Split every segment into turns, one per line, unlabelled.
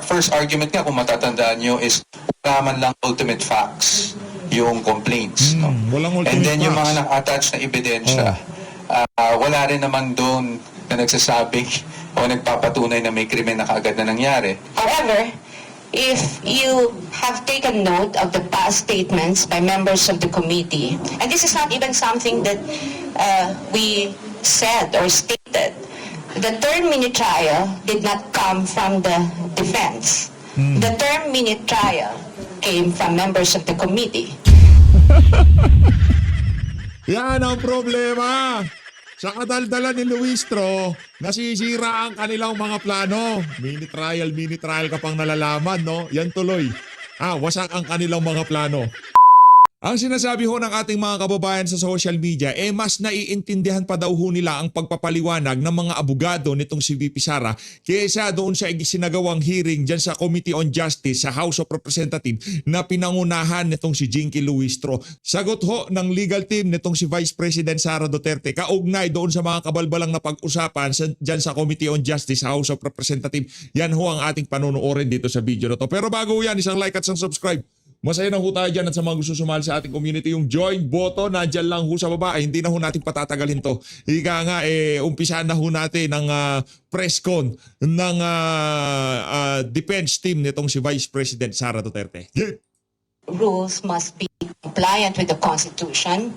first argument nga, kung matatandaan nyo, is wala man lang ultimate facts yung complaints. No?
Walang ultimate
And then yung
facts.
mga naka-attach na ebidensya, wala rin naman doon na nagsasabing o nagpapatunay na may krimen na kaagad na nangyari.
However, if you have taken note of the past statements by members of the committee, and this is not even something that we said or stated, the term mini trial did not come from the defense. The term mini trial came from members of the committee.
Yan ang problema. Sa kadaldalan ni Luistro, nasisira ang kanilang mga plano. Mini trial ka pang nalalaman, no? Yan tuloy. Wasak ang kanilang mga plano. Ang sinasabi ho ng ating mga kababayan sa social media, mas naiintindihan pa daw ho nila ang pagpapaliwanag ng mga abogado nitong si VP Sara kaysa doon sa sinagawang hearing dyan sa Committee on Justice sa House of Representatives na pinangunahan nitong si Jinky Luistro. Sagot ho ng legal team nitong si Vice President Sara Duterte kaugnay doon sa mga kabalbalang na pag-usapan dyan sa Committee on Justice sa House of Representatives. Yan ho ang ating panunuorin dito sa video na to. Pero bago yan, isang like at isang subscribe. Masaya na ho tayo dyan at sa mga gusto sumali sa ating community, yung join button, nandyan lang ho sa baba. Hindi na ho natin patatagalin to. Ika nga, umpisahan na ho natin ng press con ng defense team nitong si Vice President Sara Duterte. Yeah.
Rules must be compliant with the Constitution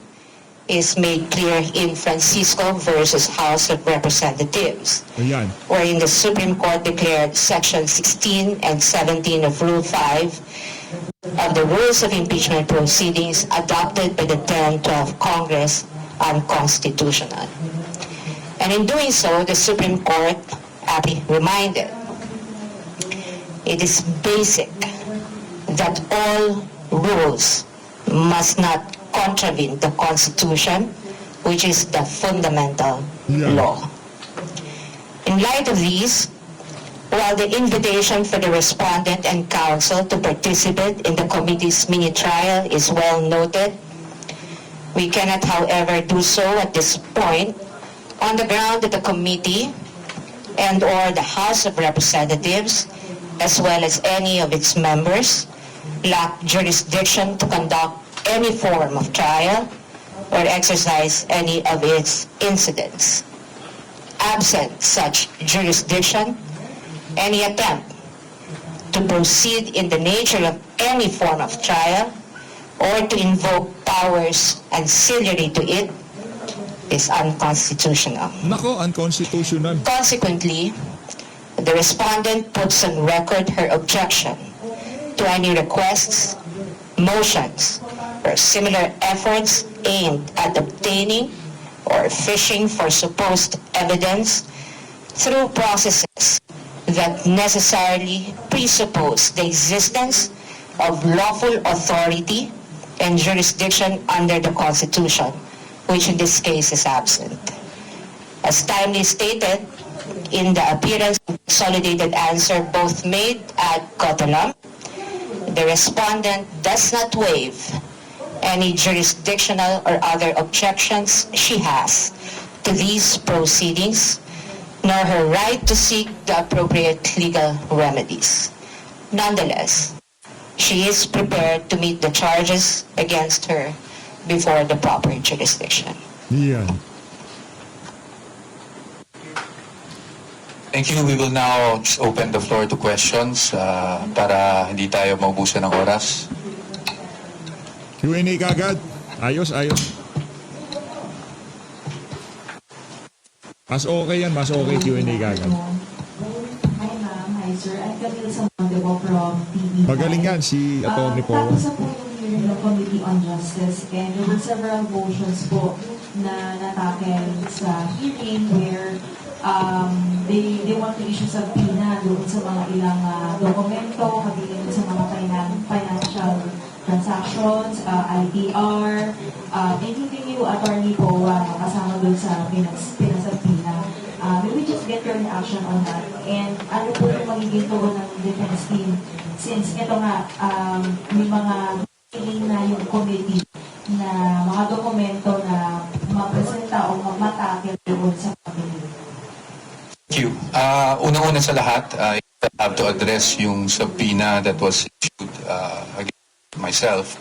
is made clear in Francisco versus House of Representatives,
Ayan.
wherein the Supreme Court declared Section 16 and 17 of Rule 5 of the Rules of Impeachment Proceedings adopted by the 10-12 Congress unconstitutional. And in doing so, the Supreme Court reminded it is basic that all rules must not contravene the Constitution, which is the fundamental law. In light of these, while the invitation for the respondent and counsel to participate in the committee's mini trial is well noted, we cannot, however, do so at this point on the ground that the committee and or the House of Representatives, as well as any of its members, lack jurisdiction to conduct any form of trial or exercise any of its incidents. Absent such jurisdiction, any attempt to proceed in the nature of any form of trial or to invoke powers ancillary to it is unconstitutional.
Nako, unconstitutional.
Consequently, the respondent puts on record her objection to any requests, motions, or similar efforts aimed at obtaining or fishing for supposed evidence through processes that necessarily presuppose the existence of lawful authority and jurisdiction under the Constitution, which in this case is absent. As timely stated in the appearance of consolidated answer both made ad cautelam, the respondent does not waive any jurisdictional or other objections she has to these proceedings, nor her right to seek the appropriate legal remedies. Nonetheless, she is prepared to meet the charges against her before the proper jurisdiction.
Yan.
Thank you. We will now just open the floor to questions para hindi tayo maubusan ng oras.
Q&A kagad. Ayos. Mas okay yan, mas okay Q&A kagad.
Hi ma'am, hi sir. I'm Camille Samandebo from TV5.
Magaling yan si Atty. Poe.
Tapos na po yung hearing ng Committee on Justice and there were several motions po na natakel sa hearing where they want to issue subpoena doon sa mga ilang dokumento, kabilang sa mga financial transactions, IPR, including yung attorney po kasama doon sa pinasabina. May we just get your reaction on that? And ano po yung magiging tugon ng defense team since ito nga may mga feeling na yung committee na mga dokumento na mapresenta o matakil doon sa committee?
Thank you. Unang-una sa lahat, have to address yung subpoena that was issued against myself.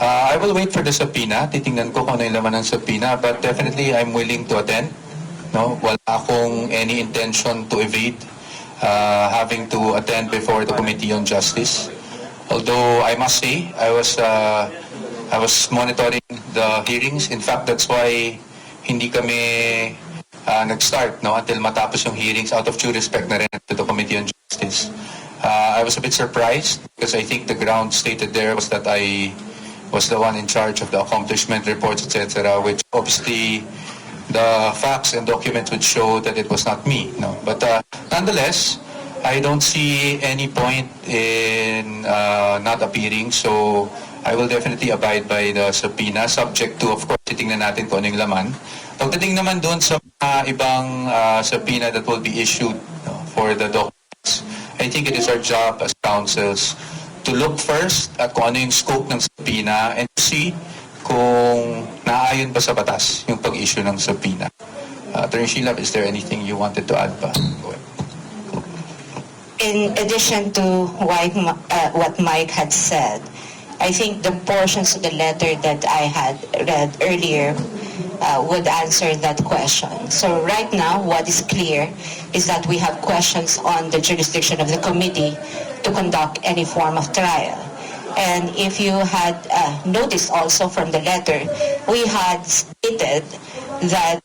I will wait for the subpoena. Titingnan ko kung ano yung laman ng subpoena, but definitely I'm willing to attend. No, wala akong any intention to evade having to attend before the Committee on Justice. Although I must say, I was monitoring the hearings. In fact, that's why hindi kami nag-start, no, until matapos yung hearings, out of due respect na rin to the Committee on Justice. I was a bit surprised because I think the ground stated there was that I was the one in charge of the accomplishment reports, etc., which obviously the facts and documents would show that it was not me. No, but nonetheless, I don't see any point in not appearing. So I will definitely abide by the subpoena, subject to, of course, titingnan natin kung ano yung laman. Pagdating naman doon sa ibang subpoena that will be issued, no, for the documents, I think it is our job as counsels to look first at kung ano yung scope ng subpoena and see kung naayon ba sa batas yung pag-issue ng subpoena. Attorney Sheila, is there anything you wanted to add pa? Go ahead.
In addition to what Mike had said, I think the portions of the letter that I had read earlier would answer that question. So right now, what is clear is that we have questions on the jurisdiction of the committee to conduct any form of trial. And if you had noticed also from the letter, we had stated that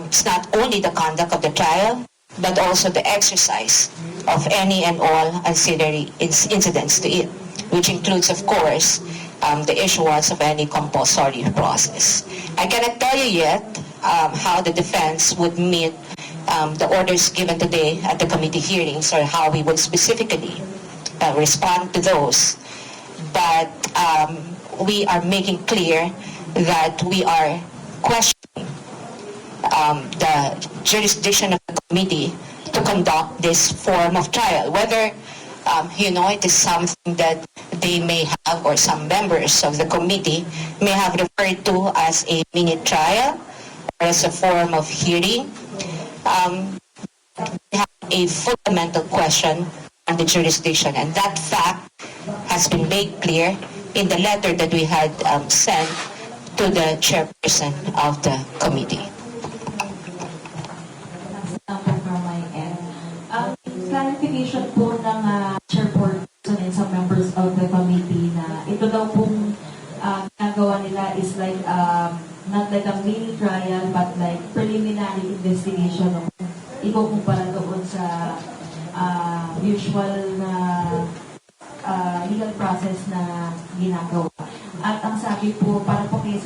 it's not only the conduct of the trial, but also the exercise of any and all ancillary incidents to it, which includes, of course, the issuance of any compulsory process. I cannot tell you yet how the defense would meet the orders given today at the committee hearings, or how we would specifically respond to those. But we are making clear that we are questioning the jurisdiction of the committee to conduct this form of trial, whether it is something that they may have, or some members of the committee may have referred to as a mini trial or as a form of hearing. We have a fundamental question on the jurisdiction, and that fact has been made clear in the letter that we had sent to the chairperson of the committee.
From my end. Clarification po ng chairperson and some members of the committee na ito daw pong ginagawa nila is like not like a mini trial but like preliminary investigation of ikukumpara doon sa usual na legal process na ginagawa. At ang sabi po, para po kay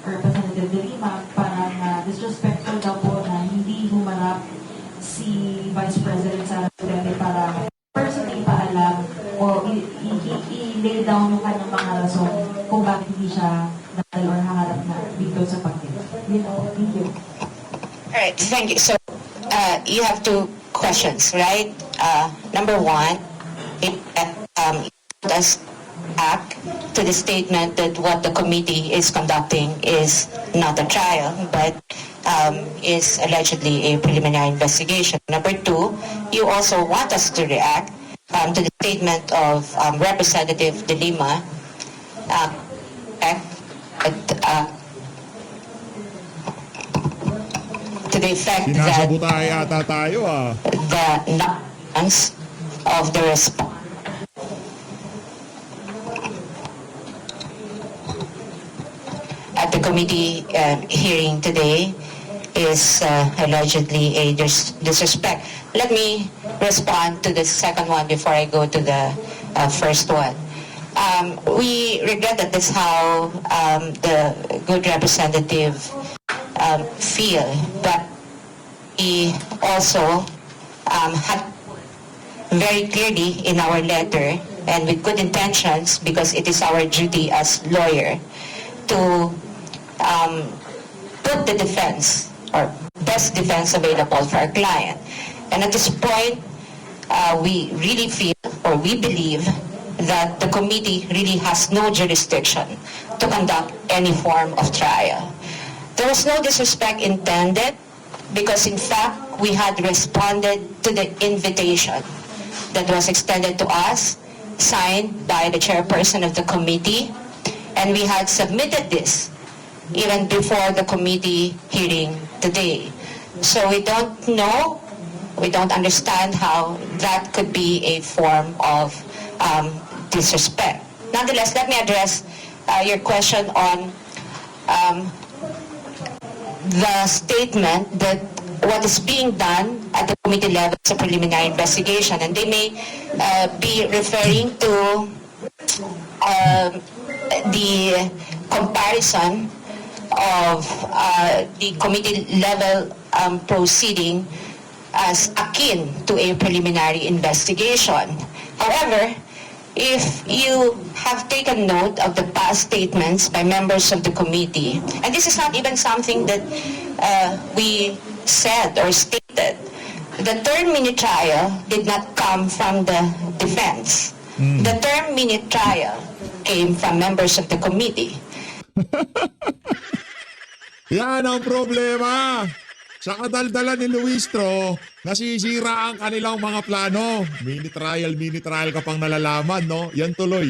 Representative De Lima, parang disrespectful daw po na hindi humarap si Vice President Sara Duterte para personally paalam o i-lay down yung kanyang mga rason kung bakit hindi siya nakal or haharap na dito sa pagkita. Thank you.
Alright, thank you. So, you have two questions, right? Number one, it does act to the statement that what the committee is conducting is not a trial, but is allegedly a preliminary investigation. Number two, you also want us to react to the statement of Representative De Lima to the effect that
Sinasabutay ata tayo
the nuance of the response at the committee hearing today is allegedly a disrespect. Let me respond to the second one before I go to the first one. We regret that that's how the good representative feel, but we also had very clearly in our letter and with good intentions, because it is our duty as lawyer to put the defense or best defense available for our client. And at this point, we really feel or we believe that the committee really has no jurisdiction to conduct any form of trial. There was no disrespect intended because in fact we had responded to the invitation that was extended to us, signed by the chairperson of the committee, and we had submitted this even before the committee hearing today. So we don't know, we don't understand how that could be a form of disrespect. Nonetheless, let me address your question on the statement that what is being done at the committee level is a preliminary investigation, and they may be referring to the comparison of the committee level proceeding as akin to a preliminary investigation. However, if you have taken note of the past statements by members of the committee, and this is not even something that we said or stated, the term mini trial did not come from the defense. The term mini trial came from members of the committee.
Yan ang problema. Sa kadaldalan ni Luistro, nasisira ang kanilang mga plano. Mini trial ka pang nalalaman, no? Yan tuloy.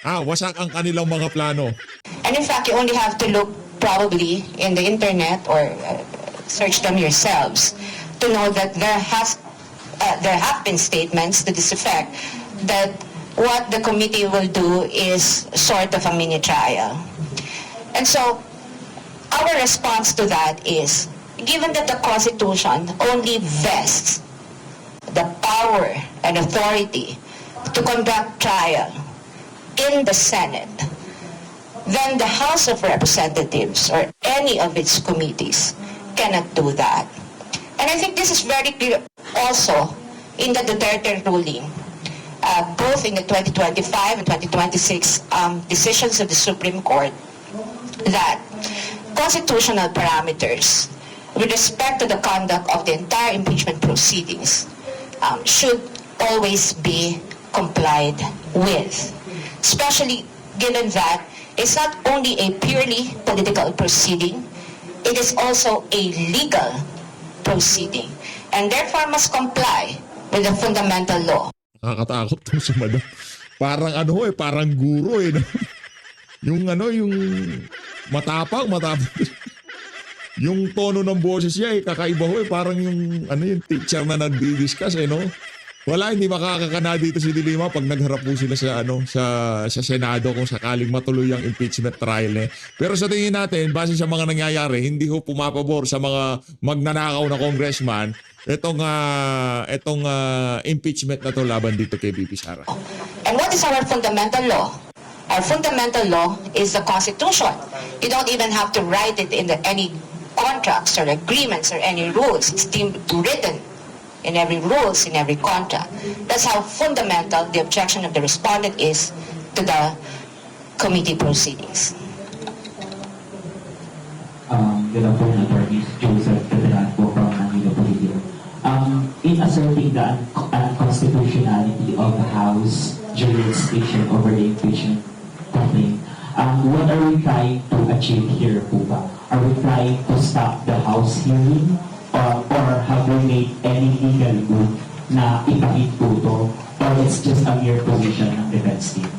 Wasak ang kanilang mga plano.
And in fact, you only have to look probably in the internet or search them yourselves to know that there have been statements to this effect that what the committee will do is sort of a mini trial. And so, our response to that is, given that the Constitution only vests the power and authority to conduct trial in the Senate, then the House of Representatives or any of its committees cannot do that. And I think this is very clear also in the Duterte ruling, both in the 2025 and 2026 decisions of the Supreme Court, that constitutional parameters with respect to the conduct of the entire impeachment proceedings should always be complied with, especially given that it's not only a purely political proceeding, it is also a legal proceeding, and therefore must comply with the fundamental law.
Nakakatakot tong si Madam. Parang parang guro no? yung matapang. Yung tono ng boses niya kakaiba parang yung teacher na nagdi-discuss no. Wala, hindi makakakana dito si Dilima pag nagharap po sila sa Senado kung sakaling matuloy ang impeachment trial Pero sa tingin natin, base sa mga nangyayari, hindi ho pumapabor sa mga magnanakaw na congressman itong impeachment na to laban dito kay VP Sara.
And what is our fundamental law? Our fundamental law is the Constitution. You don't even have to write it in any contracts or agreements or any rules. It's written in every rules, in every contract. That's how fundamental the objection of the respondent is to the committee proceedings.
Good afternoon, attorneys. Joseph Federal po from Manila Politico. In asserting the unconstitutionality of the House jurisdiction over the impeachment complaint, what are we trying to achieve here po ba? Are we trying to stop the House hearing? Or have we made any legal good na ipahid po to, or it's just a mere position ng defense team?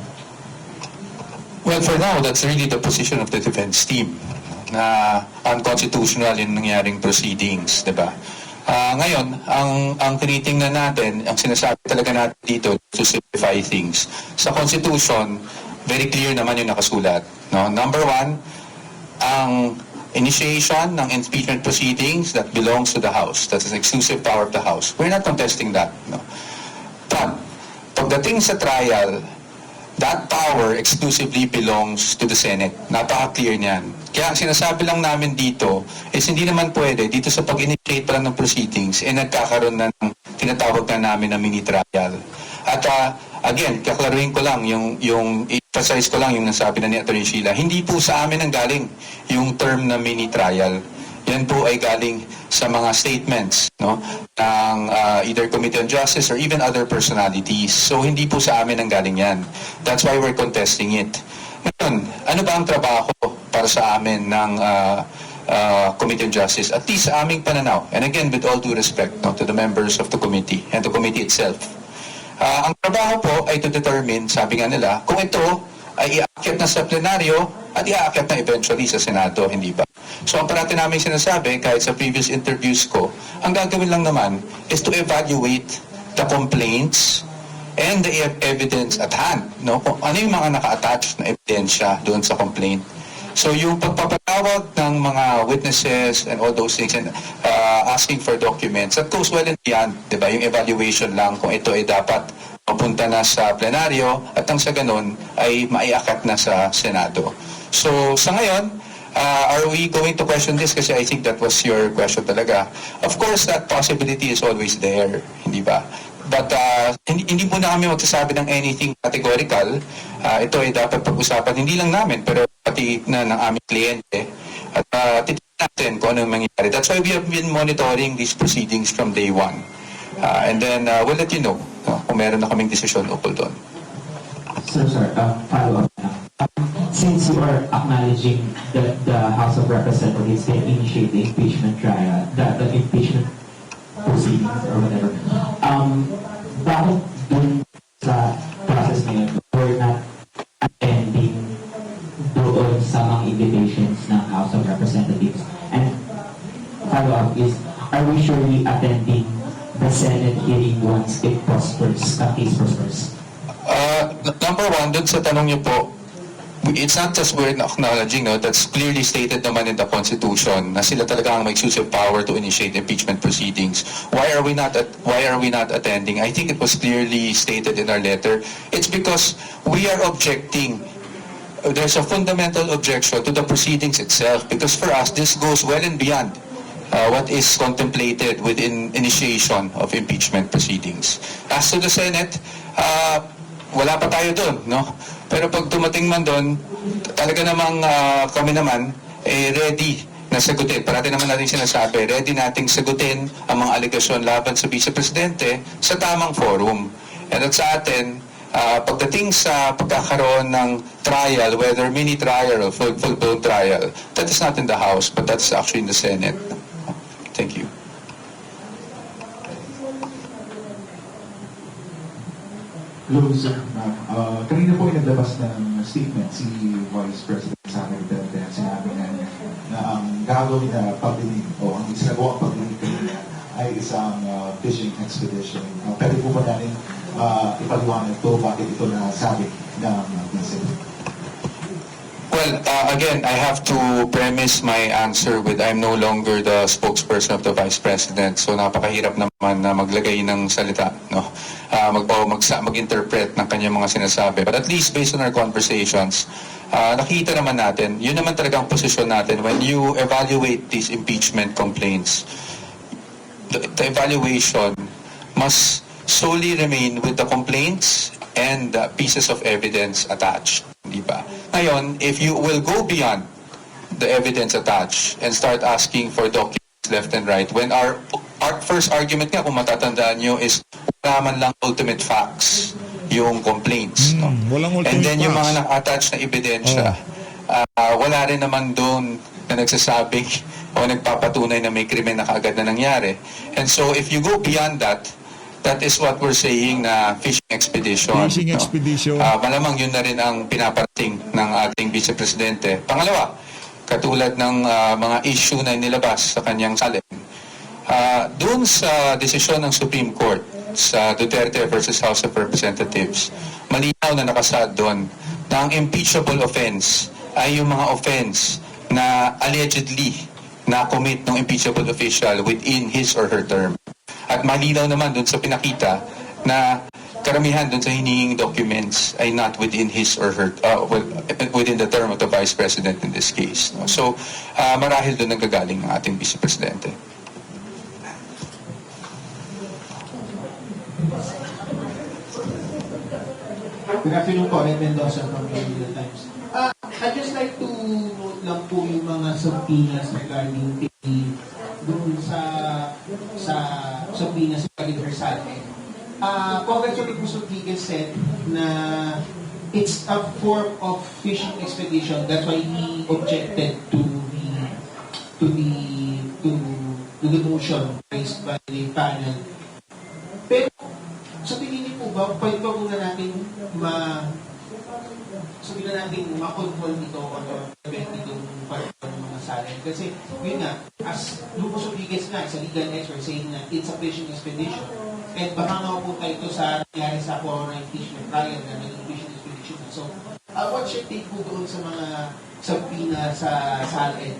Well, for now, that's really the position of the defense team na unconstitutional yung nangyaring proceedings, di ba? Ngayon, ang tinitingnan natin, ang sinasabi talaga natin dito to simplify things. Sa Constitution, very clear naman yung nakasulat. No? Number one, ang initiation ng impeachment proceedings that belongs to the House. That's an exclusive power of the House. We're not contesting that. No? But, pagdating sa trial, that power exclusively belongs to the Senate. Napaka-clear niyan. Kaya ang sinasabi lang namin dito is hindi naman pwede dito sa pag-initiate pa lang ng proceedings nagkakaroon na ng tinatawag na namin na mini trial. At again, kaklaruhin ko lang yung emphasize ko lang yung nasabi na ni Atty. Sheila. Hindi po sa amin ang galing yung term na mini trial. Yan po ay galing sa mga statements ng either Committee on Justice or even other personalities. So hindi po sa amin ang galing yan. That's why we're contesting it. Ngayon, ano ba ang trabaho para sa amin ng Committee on Justice? At least sa aming pananaw. And again, with all due respect to the members of the committee and the committee itself. Ang trabaho po ay to determine, sabi nga nila, kung ito ay iaakit na sa plenaryo at iaakit na eventually sa Senado, hindi ba? So ang parati namin sinasabi, kahit sa previous interviews ko, ang gagawin lang naman is to evaluate the complaints and the evidence at hand. No? Kung ano yung mga naka-attach na ebidensya doon sa complaint. So yung pagpapatawag ng mga witnesses and all those things and asking for documents, that goes well and beyond, di ba? Yung evaluation lang kung ito ay dapat mapunta na sa plenaryo at ang sa ganun ay maiakat na sa Senado. So sa ngayon, are we going to question this? Kasi I think that was your question talaga. Of course, that possibility is always there, hindi ba? But hindi po na kami magsasabi ng anything categorical. Ito ay dapat pag-usapan, hindi lang namin, pero pati na ng aming kliyente. At titignan natin kung ano mangyayari. That's why we have been monitoring these proceedings from day one. And then we'll let you know kung meron na kaming desisyon ukol doon.
Sir, follow up na. Since you are acknowledging that the House of Representatives can initiate the impeachment trial, the impeachment proceedings or whatever, bakit dun sa process na yun, we're not attending doon sa mga invitations ng House of Representatives? And follow-up is, are we surely attending the Senate hearing once it prospers, case prospers?
Number one, dun sa tanong niyo po, it's not just we're acknowledging, no, that's clearly stated naman in the Constitution na sila talaga ang may exclusive power to initiate impeachment proceedings. Why are we not attending? I think it was clearly stated in our letter. It's because we are objecting. There's a fundamental objection to the proceedings itself because for us, this goes well and beyond what is contemplated within initiation of impeachment proceedings. As to the Senate, wala pa tayo doon, no? Pero pag dumating man doon, talaga namang kami naman ready na sagutin. Parati naman natin sinasabi, ready nating sagutin ang mga alegasyon laban sa Vice Presidente sa tamang forum. And at sa atin, pagdating sa pagkakaroon ng trial, whether mini trial or full-blown trial, that is not in the House, but that's actually in the Senate. Thank you.
Hello, sir. Kanina po ay naglabas ng statement si Vice President Sara Duterte at sinabi na niya na ang gagawin na pagdinig o ang isinagawang pagdinig kanina ay isang fishing expedition. Pwede po ba natin ipaliwanag ito bakit ito nasabi ng Vice?
Well, again, I have to premise my answer with I'm no longer the spokesperson of the Vice President. So napakahirap naman na maglagay ng salita, no? Mag-interpret ng kanyang mga sinasabi. But at least based on our conversations, nakita naman natin, yun naman talagang posisyon natin when you evaluate these impeachment complaints. The evaluation must solely remain with the complaints and the pieces of evidence attached. Di ba? Ngayon, if you will go beyond the evidence attached and start asking for documents left and right, when our first argument nga, kung matatandaan nyo, is wala man lang ultimate facts yung complaints. No?
Walang ultimate
And then yung
facts.
mga naka-attach na ebidensya, wala rin naman doon na nagsasabing o nagpapatunay na may krimen na kaagad na nangyari. And so if you go beyond that, that is what we're saying na fishing expedition.
Fishing expedition.
Malamang yun na rin ang pinaparating ng ating Vice Presidente. Pangalawa, katulad ng mga issue na nilabas sa kanyang salin. Doon sa desisyon ng Supreme Court sa Duterte versus House of Representatives, malinaw na nakasad doon na ang impeachable offense ay yung mga offense na allegedly na-commit ng impeachable official within his or her term. At malinaw naman dun sa pinakita na karamihan dun sa hinihing documents ay not within his or her, within the term of the Vice President in this case. No? So, marahil dun nanggagaling ang ating Vice Presidente.
Good afternoon po, Ed Mendoza from Manila Times. I'd just like to note lang po yung mga subpoenas regarding doon sa subpoenas regarding Versace. Congressman Busuttigil said na it's a form of fishing expedition. That's why he objected to the motion raised by the panel. Pero sa tingin niyo po pwede pa muna natin sabihin na natin makontrol dito o prevent itong pagkakas ng mga salad. Kasi, yun nga, as Lupus Rodriguez nga, isa legal expert saying na it's a fishing expedition. And baka makapunta ito sa nangyari sa corona impeachment trial na naging fishing expedition. So, what's your take po doon sa mga sabina sa SALN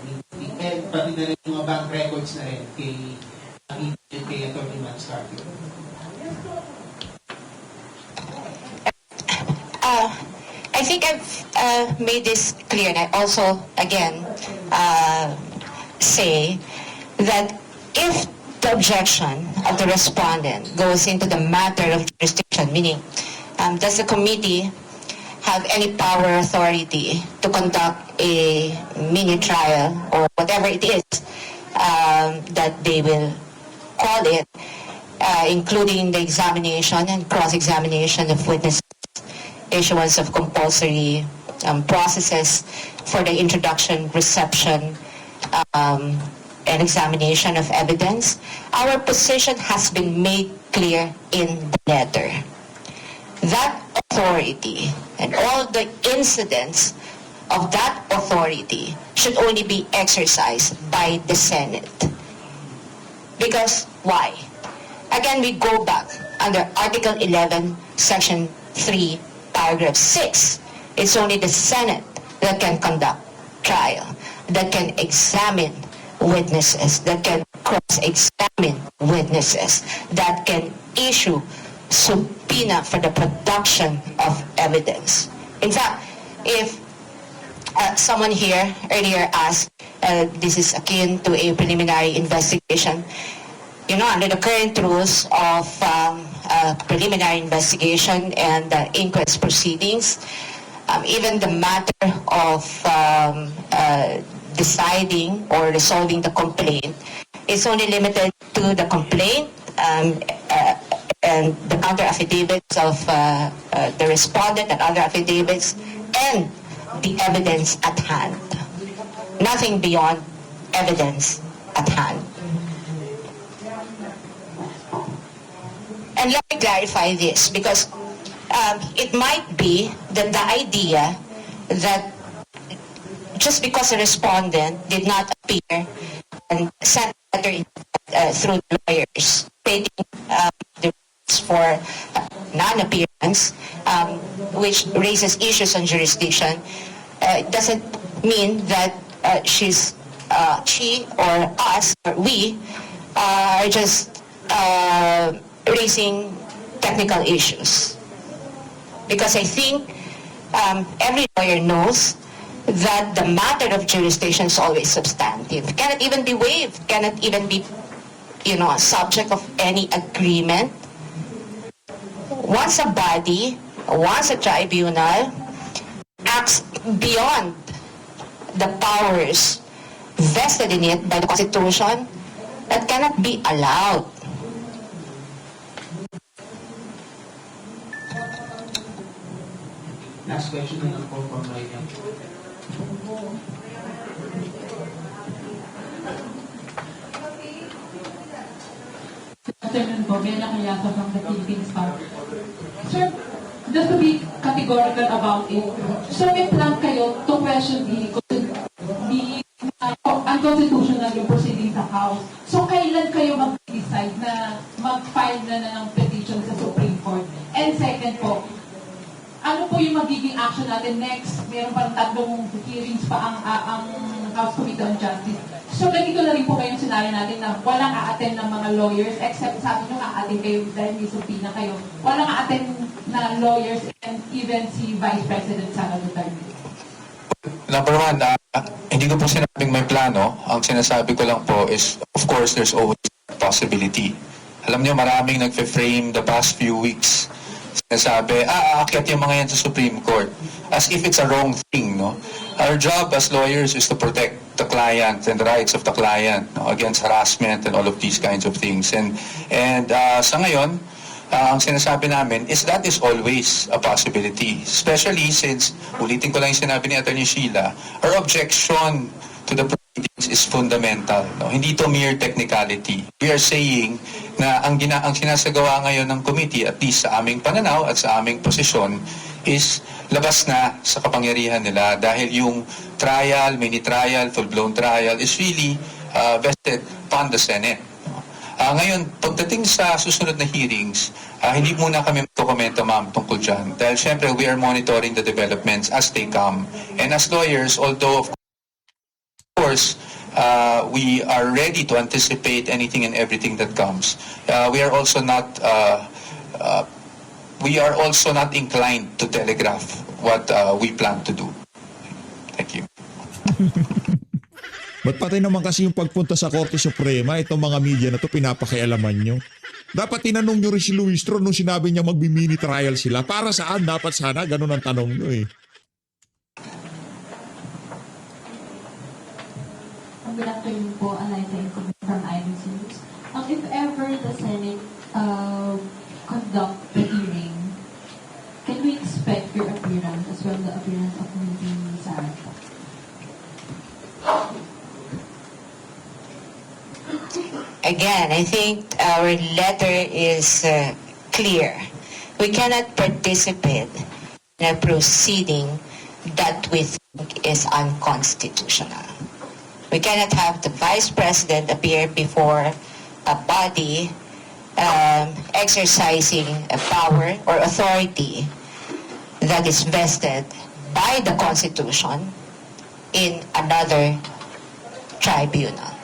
and pati na rin yung mga bank records na rin kay Atty. Manscarpio?
I think I've made this clear, and I also, again, say that if the objection of the respondent goes into the matter of jurisdiction, meaning does the committee have any power or authority to conduct a mini trial or whatever it is that they will call it, including the examination and cross-examination of witnesses, issuance of compulsory processes for the introduction, reception, and examination of evidence. Our position has been made clear in the letter. That authority and all the incidents of that authority should only be exercised by the Senate. Because why? Again, we go back under Article 11, Section 3, Paragraph 6. It's only the Senate that can conduct trial, that can examine witnesses, that can cross-examine witnesses, that can issue subpoena for the production of evidence. In fact, if someone here earlier asked, this is akin to a preliminary investigation, you know, under the current rules of preliminary investigation and inquest proceedings, even the matter of deciding or resolving the complaint is only limited to the complaint and the counter affidavits of the respondent and other affidavits and the evidence at hand. Nothing beyond evidence at hand. And let me clarify this, because it might be that the idea that just because a respondent did not appear and sent a letter through the lawyers stating the reasons for non-appearance, which raises issues on jurisdiction, doesn't mean that she or us or we are just raising technical issues. Because I think every lawyer knows that the matter of jurisdiction is always substantive. Cannot even be waived, cannot even be, a subject of any agreement. Once a body, once a tribunal acts beyond the powers vested in it by the Constitution, that cannot be allowed.
Last question na lang po from Ryan.
Afternoon po, Bella Cayasa from the Philippines Bar. Sir, just to be categorical about it, so may plan kayo to question the unconstitutional yung proceeding sa House. So kailan kayo mag-decide na mag-file na ng petition sa Supreme Court? And second po, ano po yung magiging action natin next? Meron parang 3 hearings pa ang House Committee on Justice. So ganito na rin po kayong scenario natin na walang a-attend ng mga lawyers, except sa atin yung a-attend kayo dahil may subpoena kayo. Walang a-attend na lawyers and even si Vice President Sara Duterte.
Number one, hindi ko po sinabing may plano. Ang sinasabi ko lang po is, of course, there's always a possibility. Alam niyo, maraming nagfe-frame the past few weeks. Sinasabi, aakyat yung mga yan sa Supreme Court. As if it's a wrong thing, no? Our job as lawyers is to protect the client and the rights of the client, no, against harassment and all of these kinds of things. And sa ngayon, ang sinasabi namin is that is always a possibility. Especially since, ulitin ko lang yung sinabi ni Atty. Sheila, our objection to the proceedings is fundamental. No? Hindi to mere technicality. We are saying na ang sinasagawa ngayon ng committee, at least sa aming pananaw at sa aming posisyon, is labas na sa kapangyarihan nila dahil yung trial, mini-trial, full-blown trial is really vested upon the Senate. Ngayon, pagdating sa susunod na hearings, hindi muna kami magkokomento, ma'am, tungkol dyan. Dahil syempre, we are monitoring the developments as they come. And as lawyers, although of course, we are ready to anticipate anything and everything that comes, we are also not inclined to telegraph what we plan to do. Thank you.
Ba't patay naman kasi yung pagpunta sa Korte Suprema, itong mga media na to pinapakialaman nyo? Dapat tinanong nyo rin si Luistro nung sinabi niya magbi-mini trial sila. Para saan? Dapat sana ganun ang tanong nyo eh.
Good afternoon po, Alayta Incoming from IBC News. If ever the Senate conduct the hearing, can we expect your appearance as well the appearance of Ms. Sara?
Again, I think our letter is clear. We cannot participate in a proceeding that we think is unconstitutional. We cannot have the Vice President appear before a body exercising a power or authority that is vested by the Constitution in another tribunal.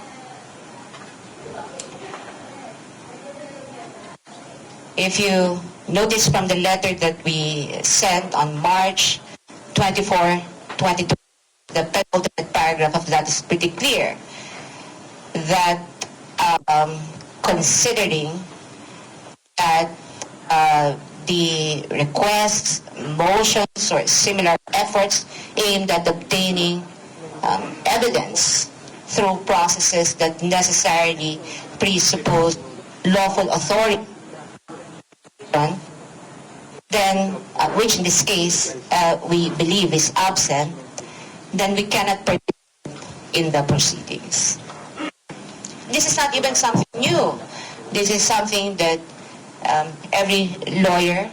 If you notice from the letter that we sent on March 24, 22, the penultimate paragraph of that is pretty clear that considering that the requests, motions, or similar efforts aimed at obtaining evidence through processes that necessarily presuppose lawful authority, then, which in this case we believe is absent, then we cannot participate in the proceedings. This is not even something new. This is something that every lawyer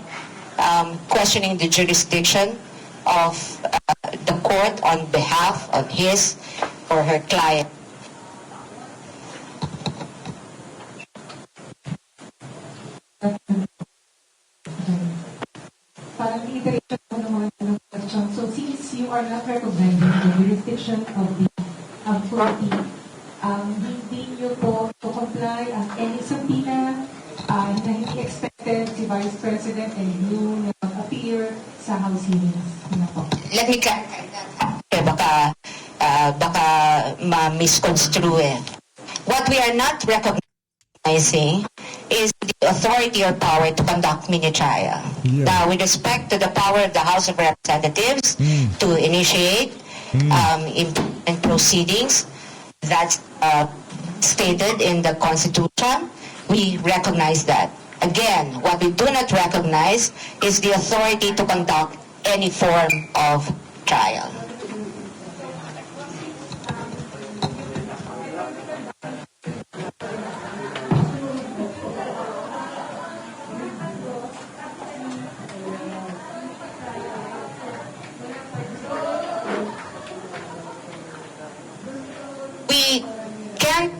questioning the jurisdiction of the court on behalf of his or her client.
Parang iteration ko naman ng question. So since you are not recognizing the jurisdiction of the committee, hindi nyo po to comply ang any subpoena na hindi expected si Vice President and you na appear sa House hearings. Ano po?
Let me baka ma-misconstrue eh. What we are not recognizing is the authority or power to conduct mini-trial.
Yeah.
Now, with respect to the power of the House of Representatives to initiate impeachment proceedings, that's stated in the Constitution, we recognize that. Again, what we do not recognize is the authority to conduct any form of trial. We can't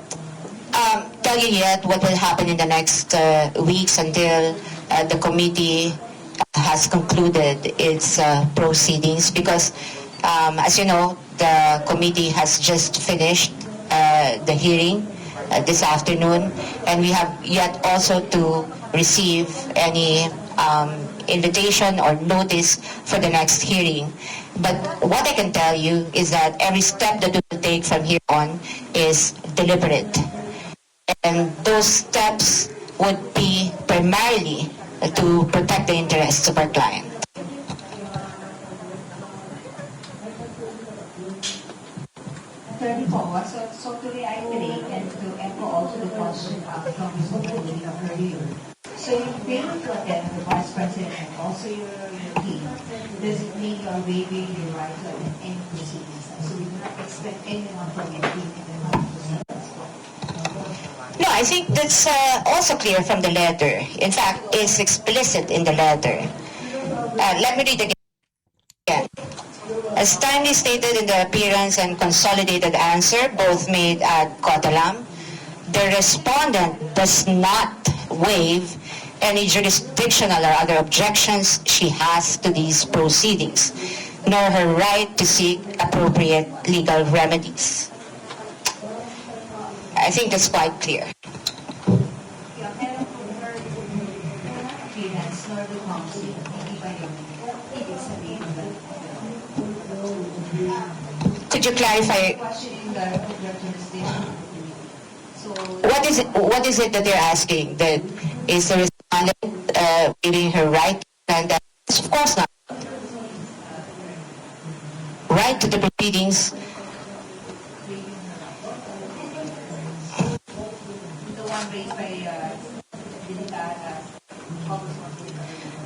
tell you yet what will happen in the next weeks until the committee has concluded its proceedings because, as you know, the committee has just finished the hearing this afternoon, and we have yet also to receive any invitation or notice for the next hearing. But what I can tell you is that every step that we will take from here on is deliberate. And those steps would be primarily to protect the interests of our client.
Attorney Powa, so to reiterate and to echo also the question of Congressman Molina earlier, so you fail to attend the Vice President and also your team, does it mean you are waiving your right to attend any proceedings? So we do not expect anyone from NP to have proceedings po.
No, I think that's also clear from the letter. In fact, it's explicit in the letter. Let me read again. As timely stated in the appearance and consolidated answer, both made ad cautelam, the respondent does not waive any jurisdictional or other objections she has to these proceedings, nor her right to seek appropriate legal remedies. I think that's quite clear.
Yeah, pero kung her appearance nor the counsel, hindi ba yung ibig sabihin ba?
Could you clarify
Questioning the jurisdiction. So,
what is it that they're asking? That is the respondent giving her right and that? Of course not. Right to the proceedings.
the one raised by Delicada,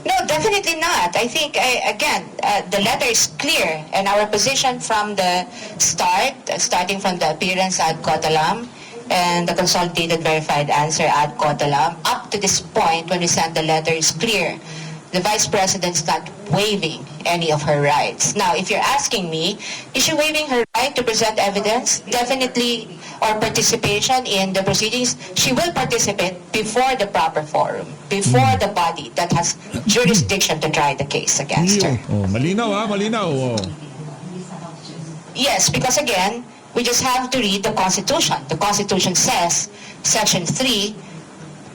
No, definitely not. I think, again, the letter is clear, and our position from the start, starting from the appearance ad cautelam and the consolidated verified answer ad cautelam, up to this point when we sent the letter is clear. The Vice President's not waiving any of her rights. Now, if you're asking me, is she waiving her right to present evidence? Definitely, or participation in the proceedings, she will participate before the proper forum, before the body that has jurisdiction to try the case against her.
Oh, malinaw malinaw. Oh.
Yes, because again, we just have to read the Constitution. The Constitution says, Section 3,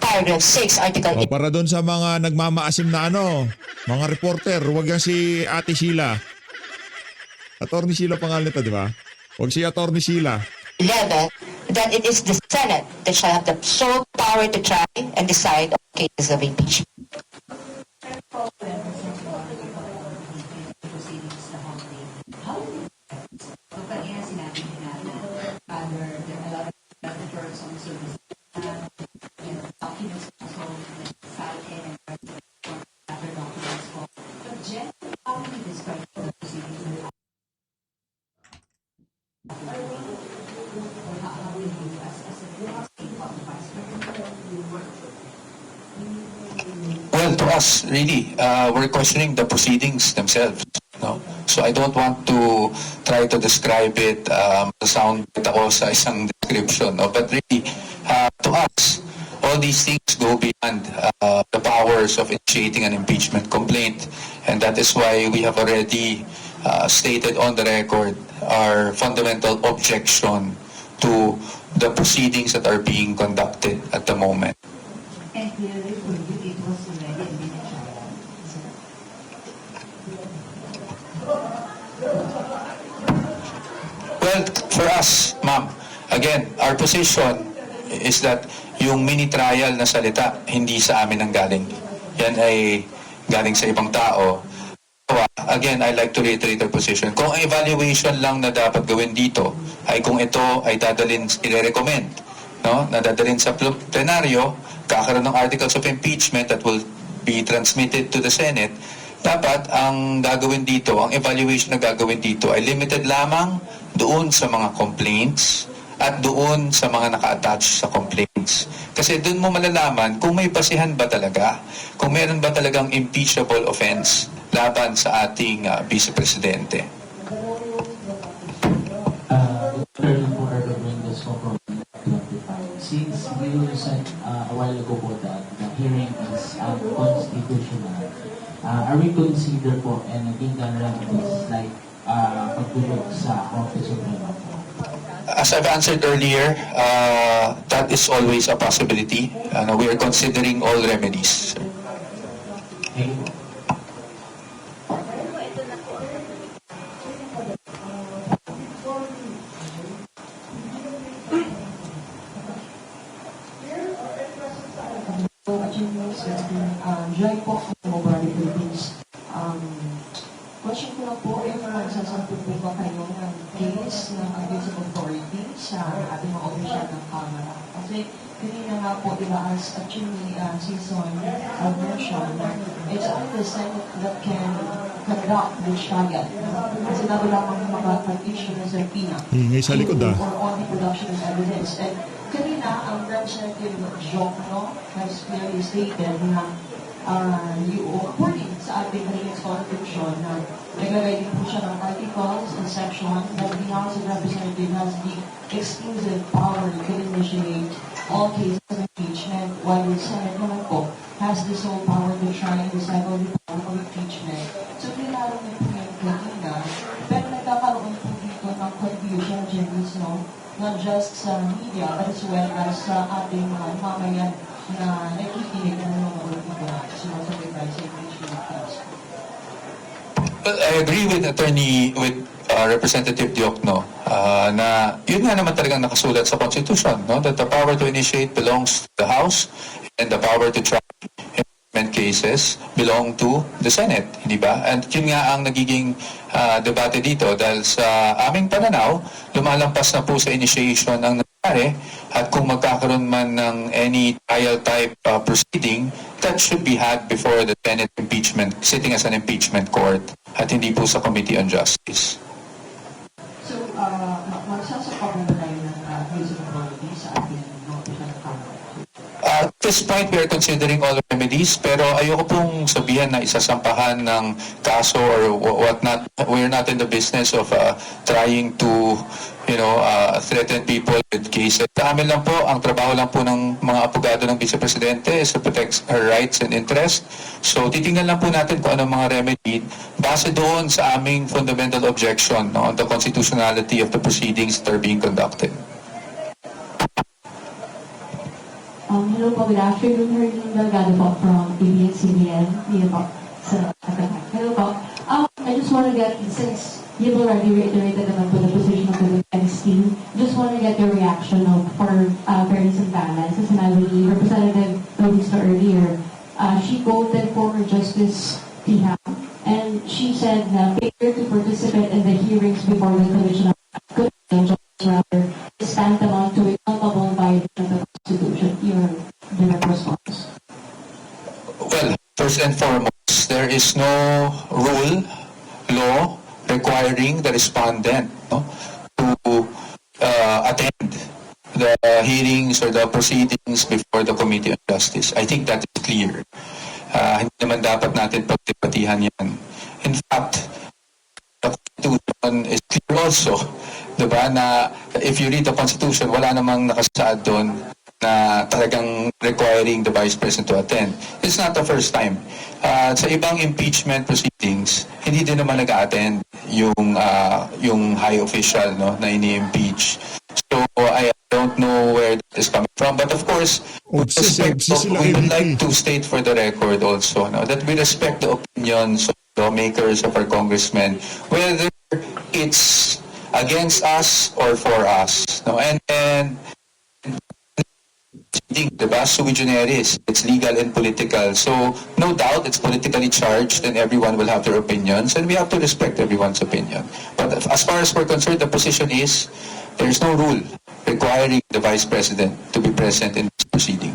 Paragraph 6, Article
Oh, para doon sa mga nagmamaasim na mga reporter, huwag yan si Ate Sheila. Attorney Sheila pangalan nito, di ba? Huwag si Attorney Sheila.
11, that it is the Senate that shall have the sole power to try and decide on cases of impeachment.
proceedings na holiday. So, kanina sinabi niya na there are a lot of persons who and documents also filed in and other documents po. But Jen, how do you describe the proceedings na how will you as a state of the vice president?
Well, to us, really, we're questioning the proceedings themselves. No? So I don't want to try to describe it, sound ako sa isang description. No? But really, to us, all these things go beyond the powers of initiating an impeachment complaint. And that is why we have already stated on the record our fundamental objection to the proceedings that are being conducted at the moment.
And clearly for you, it was already a minute trial.
Well, for us, ma'am, again, our position is that yung mini trial na salita, hindi sa amin ang galing. Yan ay galing sa ibang tao. Again, I like to reiterate our position. Kung ang evaluation lang na dapat gawin dito ay kung ito ay dadalhin, i-recommend, no? Na dadalhin sa plenaryo, kakaroon ng articles of impeachment that will be transmitted to the Senate, dapat ang gagawin dito, ang evaluation na gagawin dito ay limited lamang doon sa mga complaints at doon sa mga naka-attach sa complaints. Kasi doon mo malalaman kung may basihan ba talaga, kung meron ba talagang impeachable offense laban sa ating Vice Presidente.
Turning for our Dominguez for 25. Since you said a while ago po that the hearing is unconstitutional, are we consider po and legal remedies like pagtulog sa Office of Suprema?
As I've answered earlier, that is always a possibility. We are considering all remedies. Sir.
Thank you.
Joy po ng Mobile Philippines. Question ko lang po, if magsasampo po ba kayo ng case ng abuse of authority sa ating mga opisyal ng Kamara? Kasi kanina nga po, diba, as Attorney Season mentioned, it's only the Senate that can conduct the trial. kasi lalo lamang mag-issue ng subpoena.
Hingay sa likod, ah.
Or on the production of evidence. And kanina, ang Representative Jokno has clearly stated na according sa ating kanina's constitution na naglagay din po siya ng articles and sections that the House of Representatives has the exclusive power to initiate all cases of impeachment, while the Senate naman po has the sole power to try and settle the power of impeachment. So, kailangan niyo po yung kanina, pero nagkakaroon po dito ng confusion, Janice, no? Not just sa media, but as well as sa ating mga mamayan na nakikinig ng mga politiko sumasabay tayo sa impeachment case.
Well, I agree with Representative Diokno na yun nga naman talagang nakasulat sa Constitution, no? That the power to initiate belongs to the House and the power to try impeachment cases belong to the Senate, hindi ba? And yun nga ang nagiging debate dito dahil sa aming pananaw, lumalampas na po sa initiation ang nangyari at kung magkakaroon man ng any trial type proceeding, that should be had before the Senate impeachment, sitting as an impeachment court at hindi po sa Committee on Justice.
So, magsasapa mo ba tayo ng case of authority sa ating notification ng Kamara?
At this point, we are considering all remedies, pero ayoko pong sabihan na isasampahan ng kaso or whatnot. We're not in the business of trying to, threaten people with cases. Sa amin lang po, ang trabaho lang po ng mga abogado ng Vice Presidente is to protect her rights and interests. So, titingnan lang po natin kung anong mga remedy base doon sa aming fundamental objection on the constitutionality of the proceedings that are being conducted.
Hello po, good afternoon. Herlene Delgado po from ABS-CBN. Dito po sa Hello po. I just want to get, since you've already reiterated naman po the position of the defense team, just want to get your reaction for fairness and balance. As sinabi ni Representative Bautista earlier, she quoted former Justice Tiham, and she said na failure to participate in the hearings before the Commission of rather is tantamount to a culpable violation of the Constitution. Your direct response.
Well, first and foremost, there is no rule, law, requiring the respondent to attend the hearings or the proceedings before the Committee on Justice. I think that is clear. Hindi naman dapat natin pagdebatihan yan. In fact, the Constitution is clear also, diba, na if you read the Constitution, wala namang nakasaad doon na talagang requiring the Vice President to attend. It's not the first time. Sa ibang impeachment proceedings, hindi din naman nag-attend yung high official na ini-impeach. So I don't know where that is coming from. But of course, we would like to state for the record also that we respect the opinions of lawmakers, of our congressmen, whether it's against us or for us. And diba, sui generis, it's legal and political. So, no doubt, it's politically charged and everyone will have their opinions and we have to respect everyone's opinion. But as far as we're concerned, the position is there's no rule requiring the Vice President to be present in this proceeding.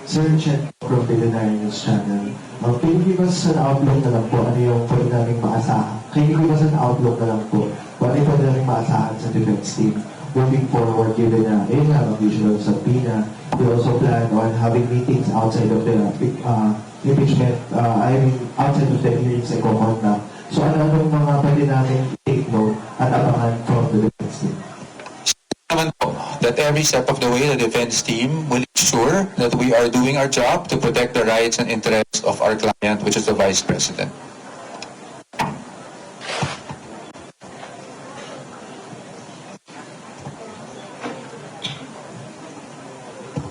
Sir Chen from Billionaire News Channel. Can you give us an outlook na lang po? Ano yung pwede namin maasahan? Can you give us an outlook na lang po? Ano yung pwede namin maasahan sa defense team moving forward given na they have a visual subpoena? We also plan on having meetings outside of the impeachment, outside of the hearings and conduct. So ano-anong mga pwede namin take note at abangan from the defense team?
That every step of the way, the defense team will ensure that we are doing our job to protect the rights and interests of our client, which is the Vice President.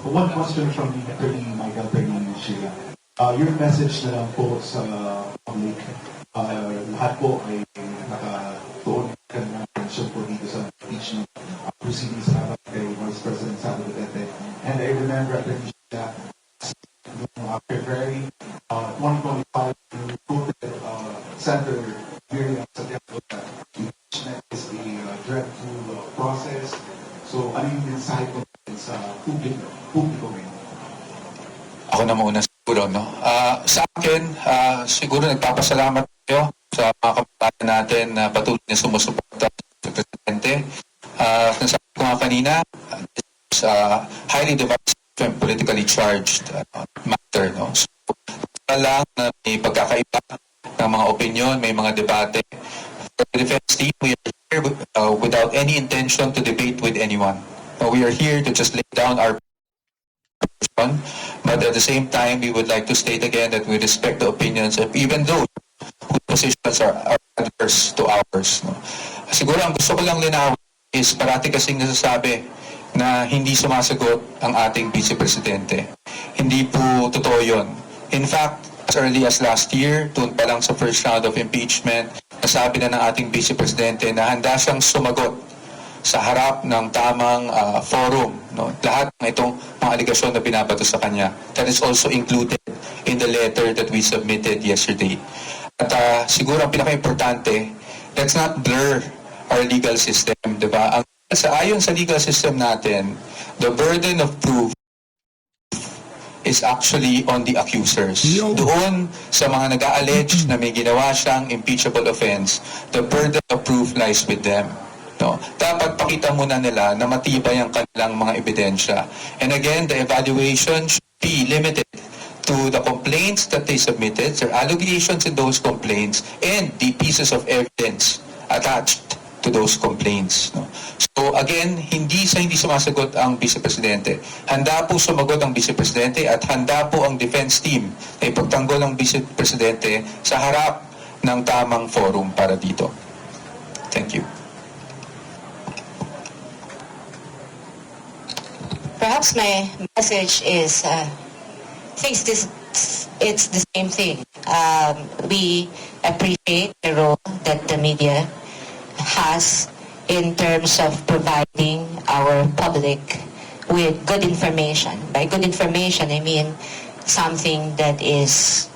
One question from the attorney, Michael Bernal Sheila. Your message na lang po sa public, lahat po ay nakatuon ka na attention po dito sa impeachment proceedings na kay Vice President Sara Duterte. And I remember at the February 2025, you quoted Senator Miriam Santiago that impeachment is a dreadful process. So ano yung mensahe po sa publiko ngayon?
Ako na muna siguro, no? Sa akin, siguro nagpapasalamat kayo sa mga kababayan natin na patuloy na sumusuporta sa Presidente. Nasabi ko nga kanina, it's a highly divisive and politically charged matter, no? So, lang na may pagkakaiba ng mga opinion, may mga debate. For the defense team, we are here without any intention to debate with anyone. We are here to just lay down our position, but at the same time, we would like to state again that we respect the opinions of even those whose positions are adverse to ours. No? Siguro ang gusto ko lang linawin is parati kasing nasasabi na hindi sumasagot ang ating Vice Presidente. Hindi po totoo yun. In fact, as early as last year, tuon pa lang sa first round of impeachment, nasabi na ng ating Vice Presidente na handa siyang sumagot sa harap ng tamang forum, no? Lahat ng itong mga aligasyon na binabato sa kanya. That is also included in the letter that we submitted yesterday. At siguro ang pinaka-importante, let's not blur our legal system, di ba? Ayon sa legal system natin, the burden of proof is actually on the accusers. Doon sa mga nag-allege na may ginawa siyang impeachable offense, the burden of proof lies with them. No? Dapat pakita muna nila na matibay ang kanilang mga ebidensya. And again, the evaluation should be limited to the complaints that they submitted, their allegations in those complaints, and the pieces of evidence attached to those complaints. No? So again, hindi sumasagot ang Vice Presidente. Handa po sumagot ang Vice Presidente at handa po ang defense team na ipagtanggol ang Vice Presidente sa harap ng tamang forum para dito. Thank you.
Perhaps my message is, it's the same thing. We appreciate the role that the media has in terms of providing our public with good information. By good information, I mean something that is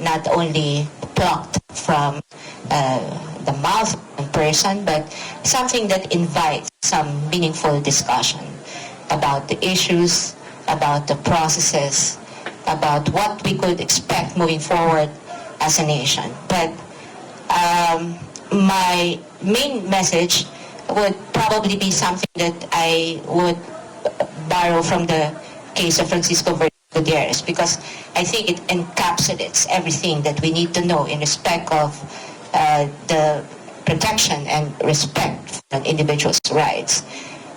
not only plucked from the mouth of a person, but something that invites some meaningful discussion about the issues, about the processes, about what we could expect moving forward as a nation. But my main message would probably be something that I would borrow from the case of Francisco Gutierrez, because I think it encapsulates everything that we need to know in respect of the protection and respect for an individual's rights.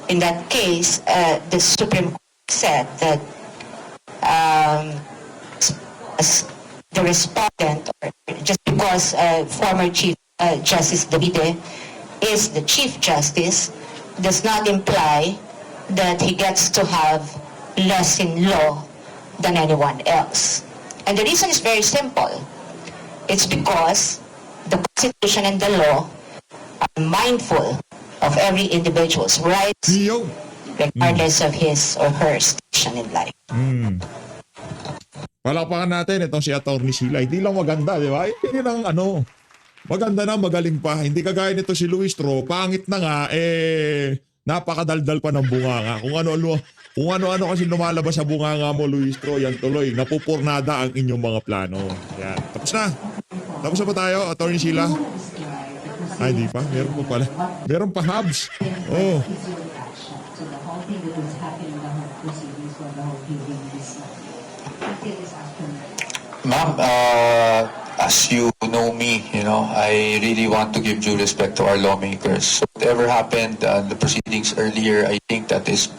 In that case, the Supreme Court said that the respondent, or just because former Chief Justice Davide is the Chief Justice, does not imply that he gets to have less in law than anyone else. And the reason is very simple. It's because the Constitution and the law are mindful of every individual's rights, regardless of his or her station in life.
Palakpakan natin itong si Atty. Sheila. Hindi lang maganda, di ba? Hindi lang maganda na, magaling pa. Hindi kagaya nito si Luistro, pangit na nga, napakadaldal pa ng bunganga. Kung ano-ano kasi lumalabas sa bunganga mo, Luistro, yan tuloy. Napupurnada ang inyong mga plano. Yan. Tapos na. Tapos na ba tayo, Atty. Sheila? Ay, di pa. Meron pa pala. Meron pa, Habs. Oh.
So the whole thing that was happening, the whole proceedings for the whole hearing is until this afternoon.
Ma'am, as you know me, I really want to give due respect to our lawmakers. So whatever happened, the proceedings earlier, I think that is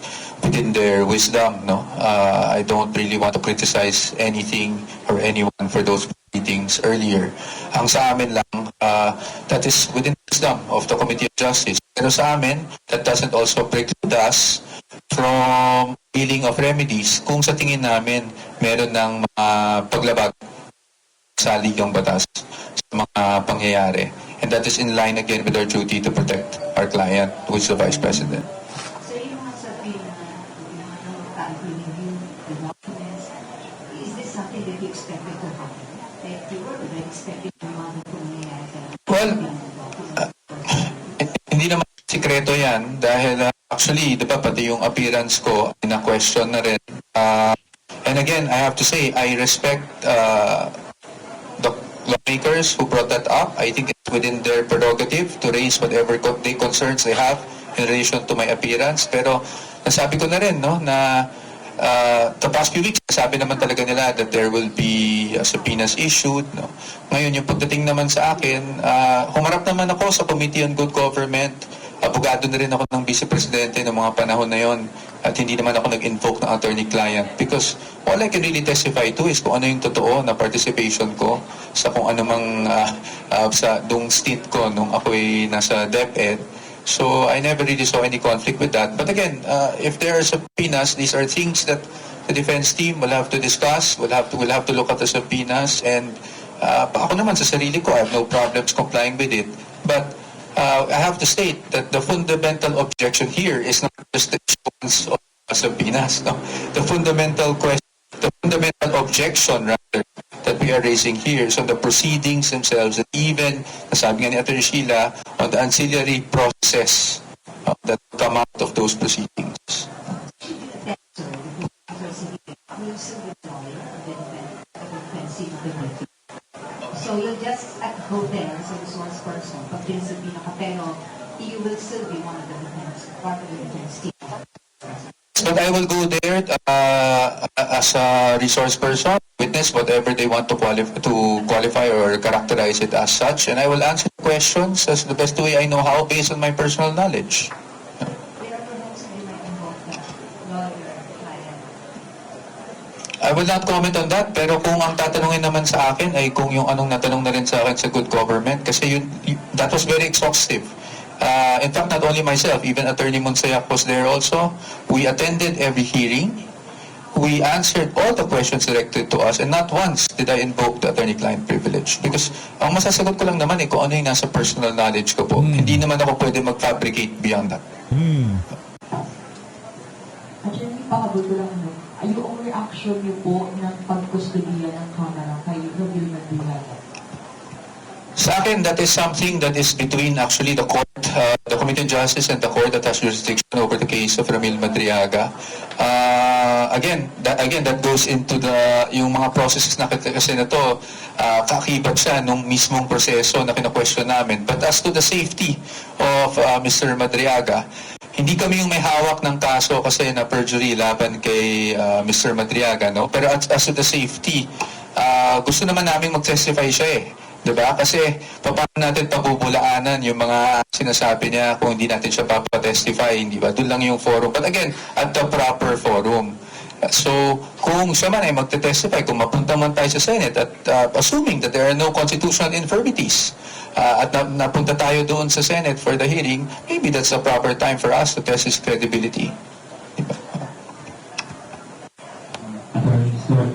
within their wisdom. No, I don't really want to criticize anything or anyone for those proceedings earlier. Ang sa amin lang, that is within the wisdom of the Committee of Justice. Pero sa amin, that doesn't also preclude us from dealing of remedies kung sa tingin namin meron ng mga paglabag sa ligang batas sa mga pangyayari. And that is in line again with our duty to protect our client, who is the Vice President.
So yung mga sabi na review the documents, is this something that you expected to happen? Like you were expecting the mga pangyayari?
Well, hindi naman sikreto yan dahil actually, di ba, pati yung appearance ko, na-question na rin. And again, I have to say, I respect the lawmakers who brought that up. I think it's within their prerogative to raise whatever concerns they have in relation to my appearance. Pero nasabi ko na rin, no, na the past few weeks, sabi naman talaga nila that there will be subpoenas issued. No? Ngayon, yung pagdating naman sa akin, humarap naman ako sa Committee on Good Government. Abogado na rin ako ng Vice Presidente ng mga panahon na yon. At hindi naman ako nag-invoke ng attorney-client because all I can really testify to is kung ano yung totoo na participation ko sa kung ano mang sa dung stint ko nung ako'y nasa DepEd. So I never really saw any conflict with that. But again, if there are subpoenas, these are things that the defense team will have to discuss. We'll have to look at the subpoenas. And ako naman sa sarili ko, I have no problems complying with it. But I have to state that the fundamental objection here is not just the issuance of subpoenas. No? The fundamental objection rather that we are raising here is on the proceedings themselves, and even, nasabi nga ni Atty. Sheila, on the ancillary process that come out of those proceedings.
So you'll just go there as a resource person, pag pinasabina ka, pero you will still be one of the defense team.
But I will go there as a resource person, witness whatever they want to qualify or characterize it as such, and I will answer questions as the best way I know how based on my personal knowledge. I will not comment on that, pero kung ang tatanungin naman sa akin ay kung yung anong natanong na rin sa akin sa good government, kasi that was very exhaustive. In fact, not only myself, even Attorney Monsayak was there also. We attended every hearing. We answered all the questions directed to us, and not once did I invoke the attorney-client privilege. Because ang masasagot ko lang naman kung ano yung nasa personal knowledge ko po. Hindi naman ako pwede mag-fabricate beyond that.
Attorney, pakabot ko lang, yung reaction niyo po ng pagkustodiya ng kamera kay Ramil Madriaga?
Sa akin, that is something that is between actually the court, the Committee on Justice and the court that has jurisdiction over the case of Ramil Madriaga. Again, that goes into yung mga processes na kasi na to, kaakibat siya nung mismong proseso na kina-question namin. But as to the safety of Mr. Madriaga, hindi kami yung may hawak ng kaso kasi na perjury laban kay Mr. Madriaga, no? Pero as to the safety, gusto naman namin mag-testify siya eh. Diba? Kasi paano natin pabubulaanan yung mga sinasabi niya kung hindi natin siya papatestify, hindi ba? Doon lang yung forum. But again, at the proper forum. So, kung siya man ay magte-testify, kung mapunta man tayo sa Senate at assuming that there are no constitutional infirmities at napunta tayo doon sa Senate for the hearing, maybe that's the proper time for us to test his credibility. Diba?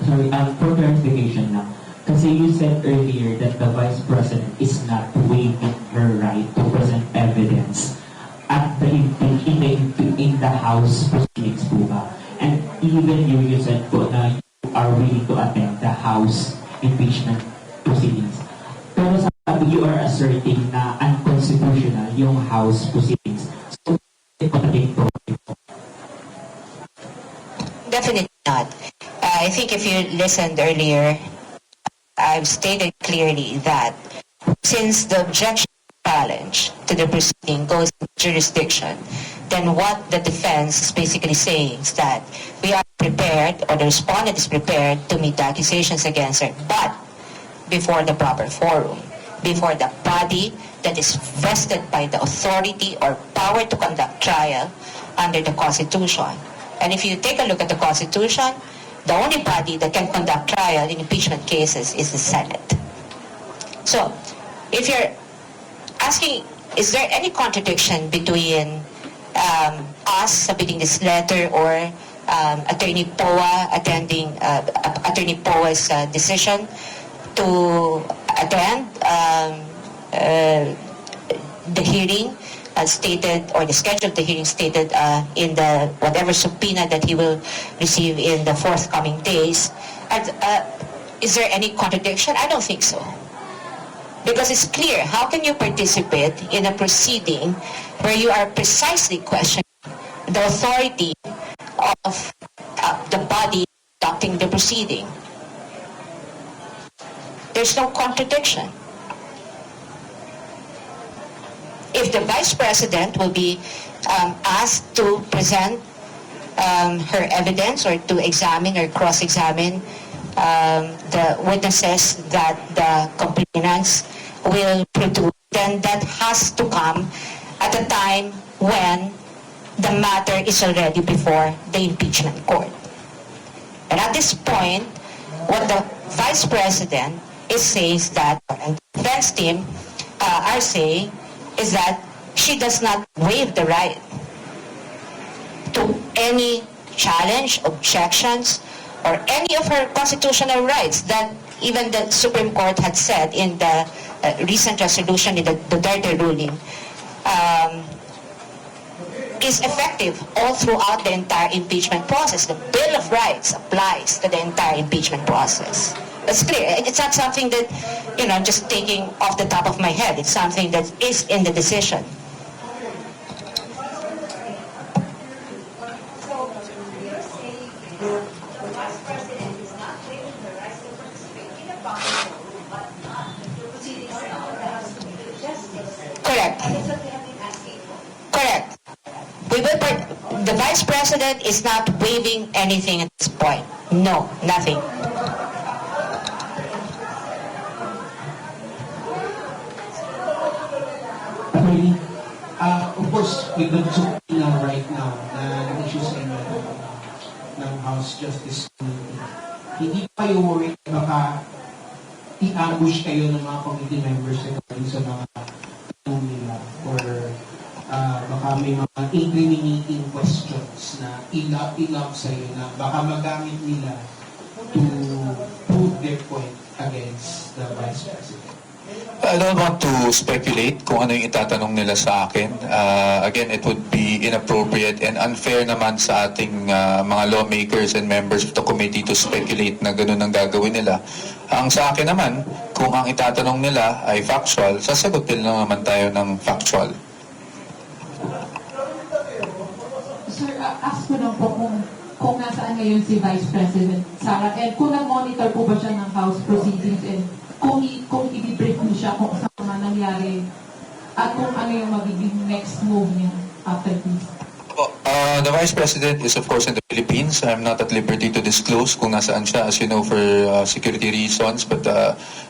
Sorry, for clarification lang. Kasi you said earlier that the Vice President is not waiving her right to present evidence at in the House proceedings po ba? And even you said po na you are willing to attend the House impeachment proceedings. Pero sabi, you are asserting na unconstitutional yung House proceedings. So, patating po.
Definitely not. I think if you listened earlier, I've stated clearly that since the objection challenge to the proceeding goes to jurisdiction, then what the defense is basically saying is that we are prepared, or the respondent is prepared to meet the accusations against her, but before the proper forum, before the body that is vested by the authority or power to conduct trial under the Constitution. And if you take a look at the Constitution, the only body that can conduct trial in impeachment cases is the Senate. So, if you're asking, is there any contradiction between us submitting this letter or Attorney Poa attending Attorney Poa's decision to attend the hearing stated, or the schedule of the hearing stated in the whatever subpoena that he will receive in the forthcoming days. Is there any contradiction? I don't think so. Because it's clear, how can you participate in a proceeding where you are precisely questioning the authority of the body conducting the proceeding. There's no contradiction. If the Vice President will be asked to present her evidence or to examine or cross-examine the witnesses that the complainants will produce, then that has to come at a time when the matter is already before the impeachment court. And at this point, what the Vice President is saying is that, and the defense team are saying, is that she does not waive the right to any challenge, objections, or any of her constitutional rights that even the Supreme Court had said in the recent resolution in the Duterte ruling is effective all throughout the entire impeachment process. The Bill of Rights applies to the entire impeachment process. That's clear. It's not something that, I'm just taking off the top of my head. It's something that is in the decision. Correct. Correct. The Vice President is not waiving anything at this point. No, nothing.
Attorney, of course, with the subpoena right now na issue sa inyo ng House Justice Committee, hindi pa kayo worried baka i-ambush kayo ng mga committee members sa mga nila or baka may mga incriminating questions na ilap sa'yo na baka magamit nila to prove their point against the Vice President?
I don't want to speculate kung ano yung itatanong nila sa akin. Again, it would be inappropriate and unfair naman sa ating mga lawmakers and members of the committee to speculate na ganun ang gagawin nila. Ang sa akin naman, kung ang itatanong nila ay factual, sasagutin lang naman tayo ng factual.
Sir, ask ko lang po kung nasaan ngayon si Vice President Sara and kung nag-monitor po ba siya ng House proceedings and kung i-brief mo siya kung saan mga nangyari at kung ano yung magiging next move niya after this.
The Vice President is of course in the Philippines. I'm not at liberty to disclose kung nasaan siya, as you know, for security reasons. But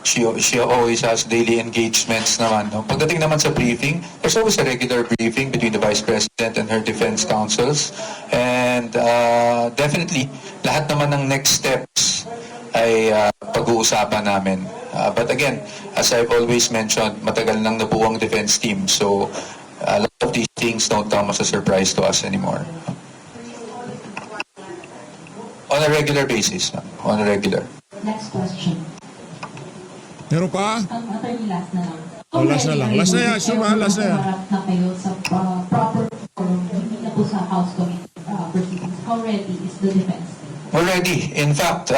she always has daily engagements naman. No? Pagdating naman sa briefing, there's always a regular briefing between the Vice President and her defense counsels. And definitely, lahat naman ng next steps ay pag-uusapan namin. But again, as I've always mentioned, matagal nang nabuo ang defense team. So a lot of these things don't come as a surprise to us anymore. On a regular basis, ma'am. On a regular.
Next question.
Meron pa?
Attorney, last na lang.
Last na lang. Last na yan, sure ba? Last na yan.
Harap na kayo sa proper forum, hindi na po sa House Committee proceedings. How ready is the defense team?
Already. In fact,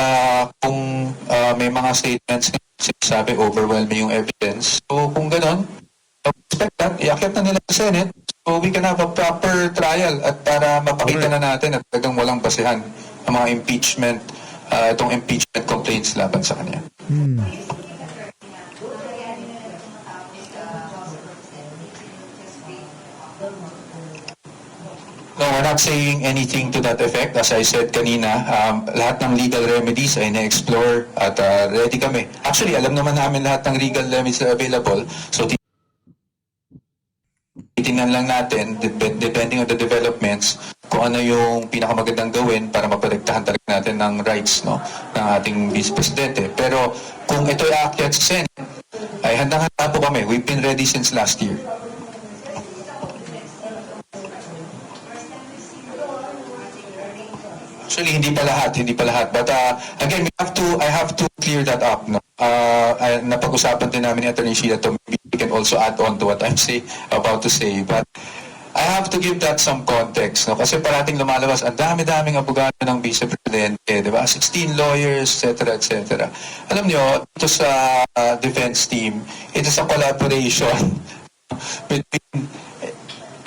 kung may mga statements sinasabi overwhelming yung evidence, so kung ganon, expect that, iakyat na nila sa Senate, so we can have a proper trial at para mapakita na natin at talagang walang basehan ang mga impeachment, itong impeachment complaints laban sa kanya. No, we're not saying anything to that effect. As I said kanina, lahat ng legal remedies ay na-explore at ready kami. Actually, alam naman namin lahat ng legal remedies are available. So, titingnan lang natin, depending on the developments, kung ano yung pinakamagandang gawin para maprotektahan talaga natin ng rights ng ating Vice Presidente. Pero kung ito ay aakyat sa Senate, ay handang-handa po kami. We've been ready since last year. Actually, hindi pa lahat. But again, I have to clear that up. No? Napag-usapan din namin ni Attorney Sheila to maybe we can also add on to what I'm about to say. But I have to give that some context. No? Kasi parating lumalabas, ang dami-daming abogado ng Vice Presidente, di ba? 16 lawyers, etc. Alam niyo, ito sa defense team, it is a collaboration between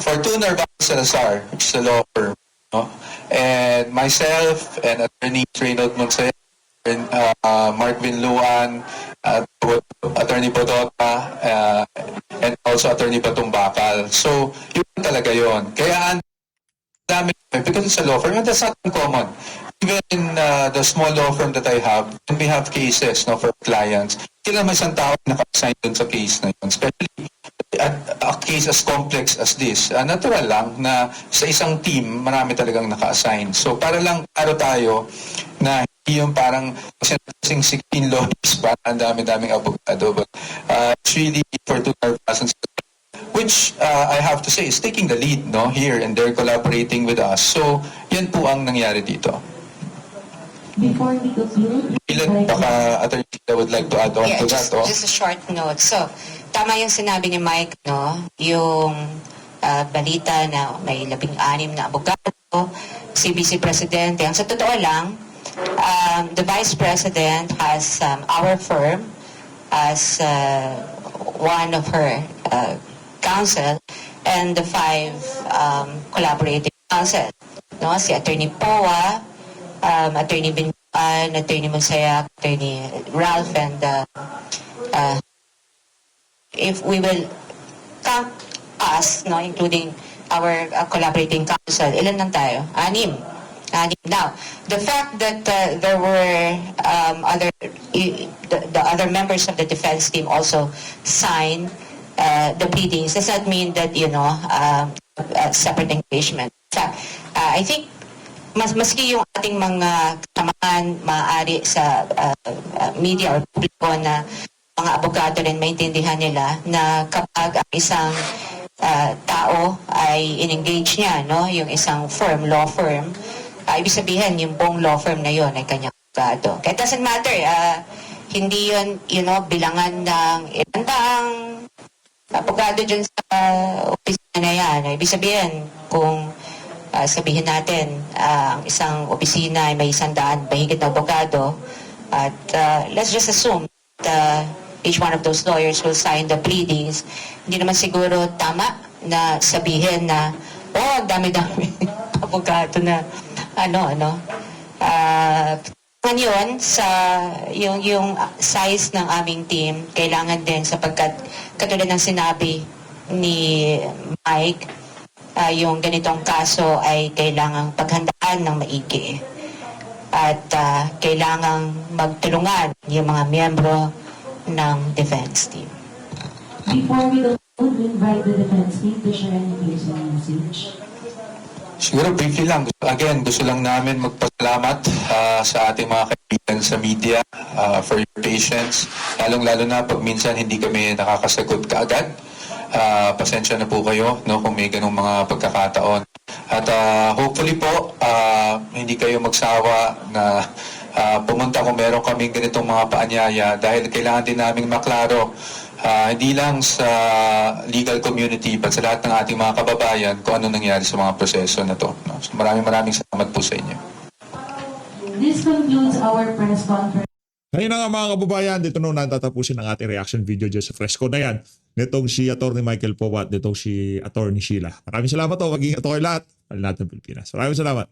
Fortuna Salazar, which is a law firm, no? And myself and Attorney Reynold Monsaya, and Mark Vinluan, Attorney Bodota, and also Attorney Batumbakal. So, yun talaga yun. Kaya ang dami, because it's a law firm, and that's not uncommon. Even the small law firm that I have, when we have cases, no, for clients, kailan may isang tao naka-assign dun sa case na yun. Especially at a case as complex as this. Natural lang na sa isang team, marami talagang naka-assign. So, para lang klaro tayo na hindi yung parang kasi 16 lawyers, parang ang dami-daming abogado. But it's really for 200,000, which I have to say is taking the lead, no, here, and they're collaborating with us. So, yan po ang nangyari dito.
Before we conclude,
Ilan baka Attorney Sheila would like to add on to that? Oh?
Just a short note. So, tama yung sinabi ni Mike, no? Yung balita na may 16 na abogado, si Vice Presidente. Ang sa totoo lang, the Vice President has our firm as one of her counsel and the 5 collaborating counsel. No? Si Attorney Poa, Attorney Vinluan, Attorney Monsayak, Attorney Ralph, and if we will count us, no, including our collaborating counsel, ilan lang tayo? 6. Now, the fact that there were the other members of the defense team also signed the pleadings does not mean that, separate engagement. In fact, I think maski yung ating mga kasamahan maaari sa media or publiko na mga abogado rin maintindihan nila na kapag ang isang tao ay in-engage niya, no, yung isang firm, law firm, ibig sabihin yung buong law firm na yon ay kanyang abogado. Kaya it doesn't matter, hindi yun, bilangan ng ibang abogado dyan sa opisina na yan. Ibig sabihin, kung sabihin natin, ang isang opisina ay may 100 mahigit na abogado, at let's just assume that each one of those lawyers will sign the pleadings. Hindi naman siguro tama na sabihin na, ang dami-dami abogado na ngayon sa yung size ng aming team, kailangan din sapagkat katulad ng sinabi ni Mike, yung ganitong kaso ay kailangang paghandaan ng maigi at kailangang magtulungan yung mga miyembro ng defense team.
before we conclude, we invite the defense team to share any closing message.
Siguro briefly lang. Again, gusto lang namin magpasalamat sa ating mga kaibigan sa media for your patience. Lalong-lalo na pag minsan hindi kami nakakasagot kaagad. Pasensya na po kayo, no, kung may ganung mga pagkakataon. At hopefully po, hindi kayo magsawa na pumunta kung meron kaming ganitong mga paanyaya dahil kailangan din naming maklaro hindi lang sa legal community but sa lahat ng ating mga kababayan kung ano nangyari sa mga proseso na to. No? So maraming salamat po sa inyo.
This concludes our press conference.
Kaya na nga mga kababayan, dito nung natatapusin ang ating reaction video dyan sa fresco na yan. Nitong si Atty. Michael Poa at nitong si Atty. Sheila. Maraming salamat po. Maging ato kayo lahat. Lahat ng Pilipinas. Maraming salamat.